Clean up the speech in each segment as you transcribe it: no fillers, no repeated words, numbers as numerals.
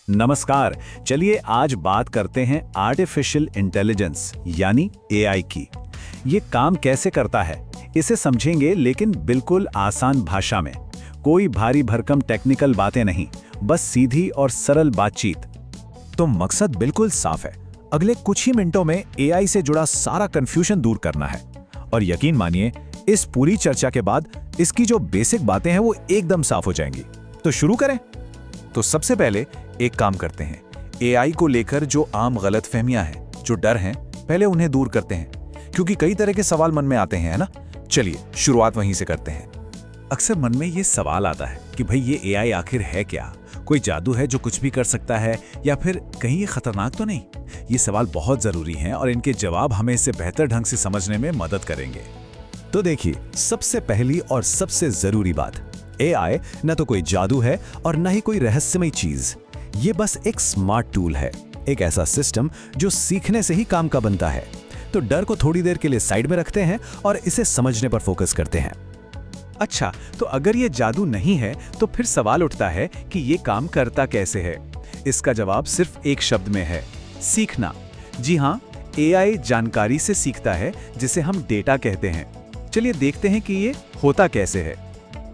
नमस्कार। चलिए आज बात करते हैं आर्टिफिशियल इंटेलिजेंस यानी एआई की। ये काम कैसे करता है इसे समझेंगे, लेकिन बिल्कुल आसान भाषा में। कोई भारी भरकम टेक्निकल बातें नहीं, बस सीधी और सरल बातचीत। तो मकसद बिल्कुल साफ है, अगले कुछ ही मिनटों में एआई से जुड़ा सारा कंफ्यूजन दूर करना है। और यकीन मानिए, इस पूरी चर्चा के बाद इसकी जो बेसिक बातें हैं वो एकदम साफ हो जाएंगी। तो शुरू करें। तो सबसे पहले एक काम करते हैं, एआई को लेकर जो आम गलतफहमियां हैं, जो डर हैं, पहले उन्हें दूर करते हैं, क्योंकि कई तरह के सवाल मन में आते हैं, है ना। चलिए शुरुआत वहीं से करते हैं। अक्सर मन में ये सवाल आता है कि भाई ये एआई आखिर है क्या? कोई जादू है जो कुछ भी कर सकता है, या फिर कहीं ये खतरनाक तो नहीं? ये सवाल बहुत जरूरी हैं और इनके जवाब हमें इसे बेहतर ढंग से समझने में मदद करेंगे। तो देखिए, सबसे पहली और सबसे जरूरी बात, एआई न तो कोई जादू है और न ही कोई रहस्यमय चीज। ये बस एक स्मार्ट टूल है, एक ऐसा सिस्टम जो सीखने से ही काम का बनता है। तो डर को थोड़ी देर के लिए साइड में रखते हैं और इसे समझने पर फोकस करते हैं। अच्छा, तो अगर ये जादू नहीं है तो फिर सवाल उठता है कि ये काम करता कैसे है? इसका जवाब सिर्फ एक शब्द में है, सीखना। जी हाँ, एआई जानकारी से सीखता है, जिसे हम डेटा कहते हैं। चलिए देखते हैं कि ये होता कैसे है।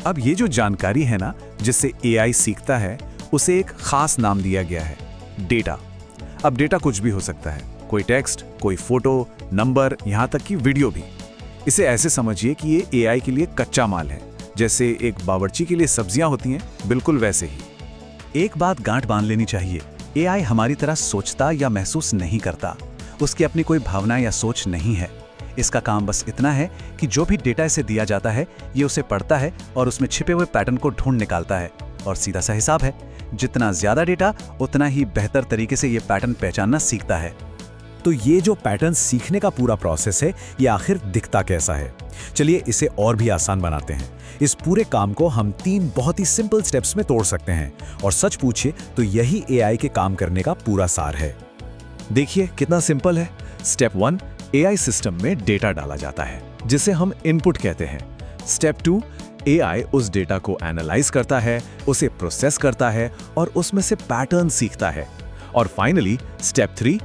अब ये जो जानकारी है ना, जिससे एआई सीखता है, उसे एक खास नाम दिया गया है, डेटा। अब डेटा कुछ भी हो सकता है, कोई टेक्स्ट, कोई फोटो, नंबर, यहाँ तक कि वीडियो भी। इसे ऐसे समझिए कि ये एआई के लिए कच्चा माल है, जैसे एक बावर्ची के लिए सब्जियां होती हैं, बिल्कुल वैसे ही। एक बात गांठ बांध लेनी चाहिए, एआई हमारी तरह सोचता या महसूस नहीं करता। उसकी अपनी कोई भावना या सोच नहीं है। इसका काम बस इतना है कि जो भी डेटा इसे दिया जाता है, ये उसे पढ़ता है और उसमें छिपे हुए पैटर्न को ढूंढ निकालता है। और सीधा सा हिसाब है, जितना ज्यादा डेटा उतना ही बेहतर तरीके से ये पैटर्न पहचानना सीखता है। तो ये जो पैटर्न सीखने का पूरा प्रोसेस है, ये आखिर दिखता कैसा है? चलिए इसे और भी आसान बनाते हैं। इस पूरे काम को हम 3 बहुत ही सिंपल स्टेप्स में तोड़ सकते हैं, और सच पूछिए तो यही एआई के काम करने का पूरा सार है। देखिए कितना सिंपल है। स्टेप 1, एआई सिस्टम में डेटा डाला जाता है, जिसे हम इनपुट कहते हैं। स्टेप 2, एआई उस डेटा को एनालाइज करता है, उसे प्रोसेस करता है और उसमें से पैटर्न सीखता है। और फाइनली स्टेप 3,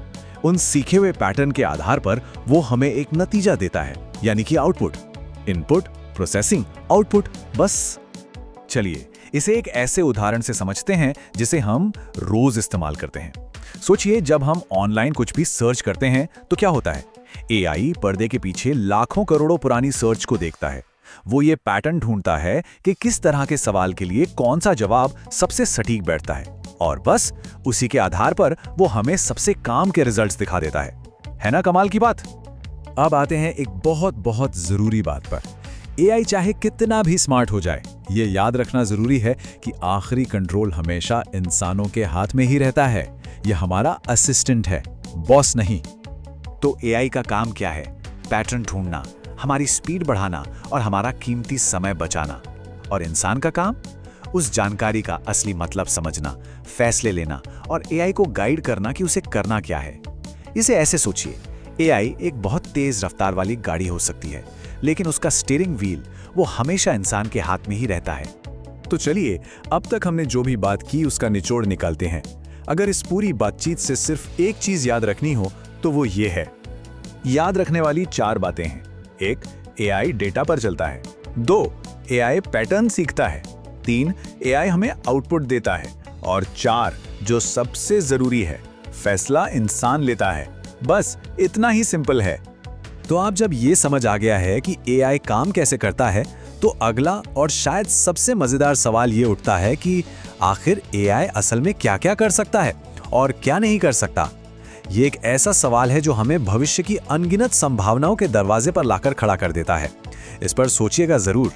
उन सीखे हुए पैटर्न के आधार पर वो हमें एक नतीजा देता है, यानी कि आउटपुट। इनपुट, प्रोसेसिंग, आउटपुट, बस। चलिए इसे एक ऐसे उदाहरण से समझते हैं जिसे हम रोज इस्तेमाल करते हैं। सोचिए, जब हम ऑनलाइन कुछ भी सर्च करते हैं तो क्या होता है? एआई पर्दे के पीछे लाखों करोड़ों पुरानी सर्च को देखता है। वो ये पैटर्न ढूंढता है कि किस तरह के सवाल के लिए कौन सा जवाब सबसे सटीक बैठता है, और बस उसी के आधार पर वो हमें सबसे काम के रिजल्ट्स दिखा देता है ना कमाल की बात। अब आते हैं एक बहुत बहुत जरूरी बात पर। एआई चाहे कितना भी स्मार्ट हो जाए, ये याद रखना जरूरी है कि आखिरी कंट्रोल हमेशा इंसानों के हाथ में ही रहता है। ये हमारा असिस्टेंट है, बॉस नहीं। तो एआई का काम क्या है? पैटर्न ढूंढना, हमारी स्पीड बढ़ाना और हमारा कीमती समय बचाना। और इंसान का काम? उस जानकारी का असली मतलब समझना, फैसले लेना और एआई को गाइड करना कि उसे करना क्या है। इसे ऐसे सोचिए, एआई एक बहुत तेज रफ्तार वाली गाड़ी हो सकती है, लेकिन उसका स्टीयरिंग व्हील वो हमेशा इंसान के हाथ में ही रहता है। तो चलिए, अब तक हमने जो भी बात की उसका निचोड़ निकालते हैं। अगर इस पूरी बातचीत से सिर्फ एक चीज याद रखनी हो तो वो ये है। याद रखने वाली 4 बातें हैं। 1, एआई डेटा पर चलता है। 2, एआई पैटर्न सीखता है। 3, एआई हमें आउटपुट देता है। और 4, जो सबसे जरूरी है, फैसला इंसान लेता है। बस इतना ही सिंपल है। तो आप जब ये समझ आ गया है कि एआई काम कैसे करता है, तो अगला और शायद सबसे मजेदार सवाल ये उठता है कि आखिर एआई असल में क्या क्या कर सकता है और क्या नहीं कर सकता। ये एक ऐसा सवाल है जो हमें भविष्य की अनगिनत संभावनाओं के दरवाजे पर लाकर खड़ा कर देता है। इस पर सोचिएगा जरूर।